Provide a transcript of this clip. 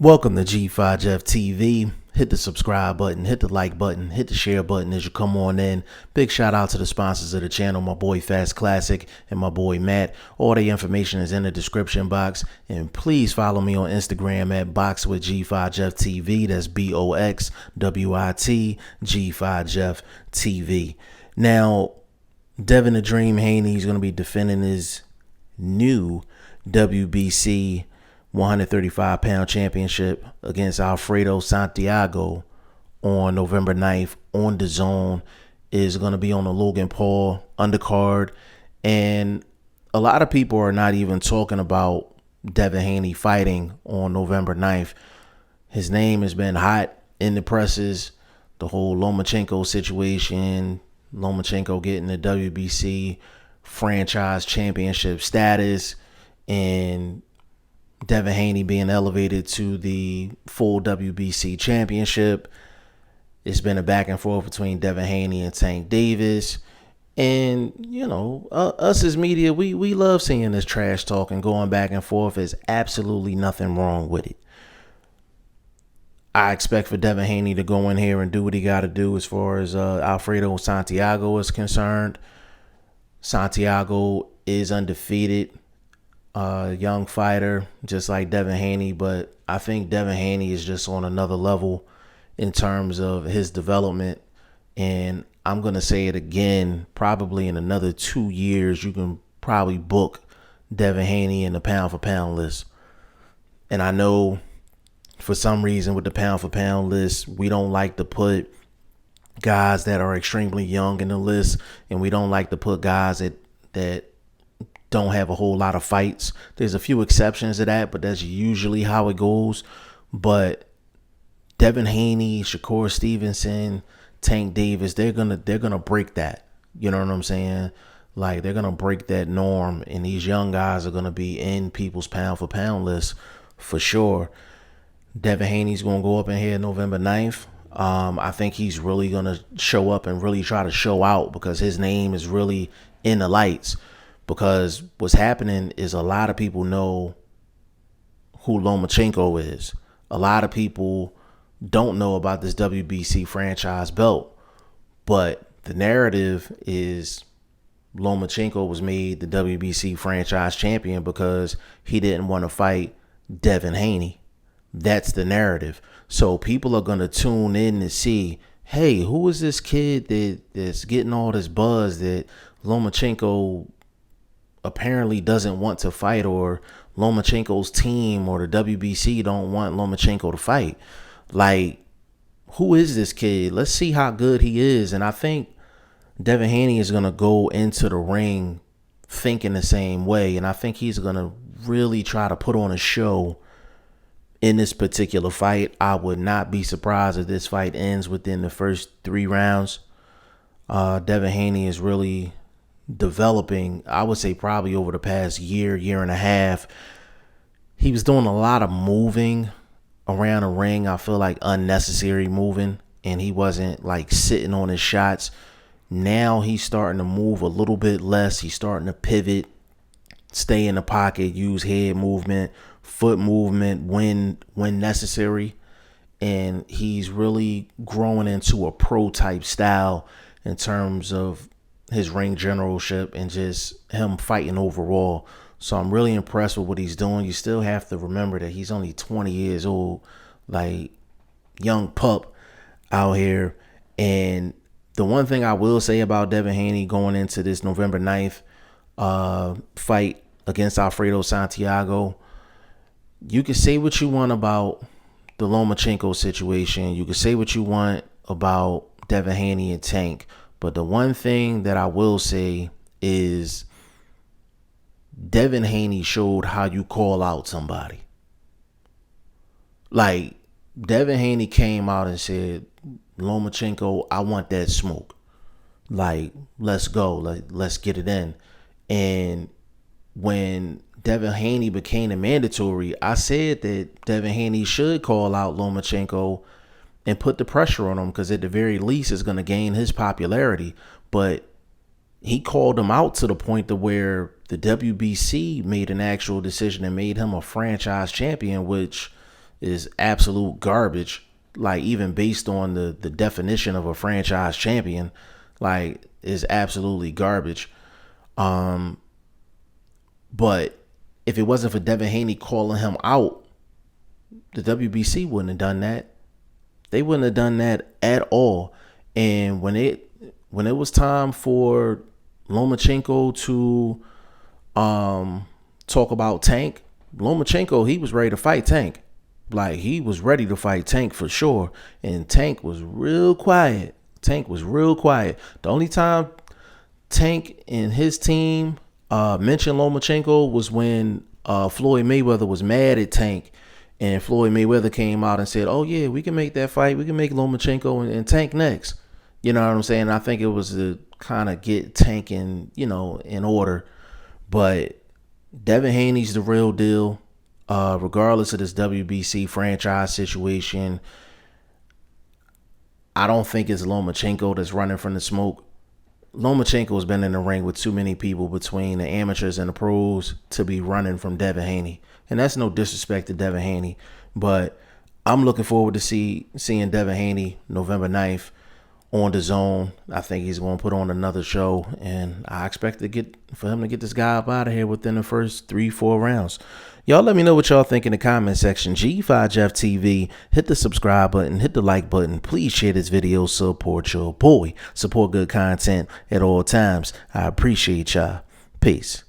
Welcome to G5Jeff TV. Hit the subscribe button, hit the like button, hit the share button as you come on in. Big shout out to the sponsors of the channel, my boy Fast Classic and my boy Matt. All the information is in the description box. And please follow me on Instagram at BoxWithG5JeffTV. That's BOXWIT G5Jeff TV. Now, Devin the Dream Haney is going to be defending his new WBC 135-pound championship against Alfredo Santiago on November 9th on the Zone. Is going to be on the Logan Paul undercard. And a lot of people are not even talking about Devin Haney fighting on November 9th. His name has been hot in the presses. The whole Lomachenko situation, Lomachenko getting the WBC franchise championship status, and Devin Haney being elevated to the full WBC championship. It's been a back and forth between Devin Haney and Tank Davis. And, you know, us as media, we love seeing this trash talk and going back and forth. There's absolutely nothing wrong with it. I expect for Devin Haney to go in here and do what he got to do as far as Alfredo Santiago is concerned. Santiago is undefeated. Young fighter, just like Devin Haney, but I think Devin Haney is just on another level in terms of his development. And I'm going to say it again, probably in another 2 years, you can probably book Devin Haney in the pound for pound list. And I know for some reason with the pound for pound list, we don't like to put guys that are extremely young in the list, and we don't like to put guys that don't have a whole lot of fights. There's a few exceptions to that, but that's usually how it goes. But Devin Haney, Shakur Stevenson, Tank Davis, they're gonna break that. You know what I'm saying? Like, they're gonna break that norm, and these young guys are gonna be in people's pound for pound list for sure. Devin Haney's gonna go up in here November 9th. I think he's really gonna show up and really try to show out because his name is really in the lights. Because what's happening is a lot of people know who Lomachenko is. A lot of people don't know about this WBC franchise belt. But the narrative is Lomachenko was made the WBC franchise champion because he didn't want to fight Devin Haney. That's the narrative. So people are going to tune in to see, hey, who is this kid that's getting all this buzz that Lomachenko apparently doesn't want to fight, or Lomachenko's team or the WBC don't want Lomachenko to fight. Like, who is this kid? Let's see how good he is. And I think Devin Haney is going to go into the ring thinking the same way. And I think he's going to really try to put on a show in this particular fight. I would not be surprised if this fight ends within the first 3 rounds. Devin Haney is really developing, I would say probably over the past year and a half. He was doing a lot of moving around the ring. I feel like unnecessary moving, and he wasn't like sitting on his shots. Now he's starting to move a little bit less. He's starting to pivot, stay in the pocket, use head movement, foot movement when necessary. And he's really growing into a pro type style in terms of his ring generalship and just him fighting overall. So I'm really impressed with what he's doing. You still have to remember that he's only 20 years old, like young pup out here. And the one thing I will say about Devin Haney going into this November 9th fight against Alfredo Santiago, you can say what you want about the Lomachenko situation. You can say what you want about Devin Haney and Tank. But the one thing that I will say is Devin Haney showed how you call out somebody. Like, Devin Haney came out and said, Lomachenko, I want that smoke. Like, let's go. Let's get it in. And when Devin Haney became a mandatory, I said that Devin Haney should call out Lomachenko and put the pressure on him, because at the very least it's going to gain his popularity. But he called him out to the point to where the WBC made an actual decision and made him a franchise champion, which is absolute garbage. Like, even based on the definition of a franchise champion, like, is absolutely garbage. But if it wasn't for Devin Haney calling him out, the WBC wouldn't have done that. They wouldn't have done that at all. And when it was time for Lomachenko to talk about Tank, Lomachenko, he was ready to fight Tank. Like, he was ready to fight Tank for sure. And Tank was real quiet. The only time Tank and his team mentioned Lomachenko was when Floyd Mayweather was mad at Tank. And Floyd Mayweather came out and said, oh, yeah, we can make that fight. We can make Lomachenko and Tank next. You know what I'm saying? I think it was to kind of get Tank in order. But Devin Haney's the real deal. Regardless of this WBC franchise situation, I don't think it's Lomachenko that's running from the smoke. Lomachenko has been in the ring with too many people between the amateurs and the pros to be running from Devin Haney. And that's no disrespect to Devin Haney, but I'm looking forward to seeing Devin Haney November 9th on the Zone. I think he's going to put on another show, and I expect for him to get this guy up out of here within the first 3-4 rounds. Y'all let me know what y'all think in the comment section. G5 Jeff TV, hit the subscribe button, hit the like button. Please share this video, support your boy. Support good content at all times. I appreciate y'all. Peace.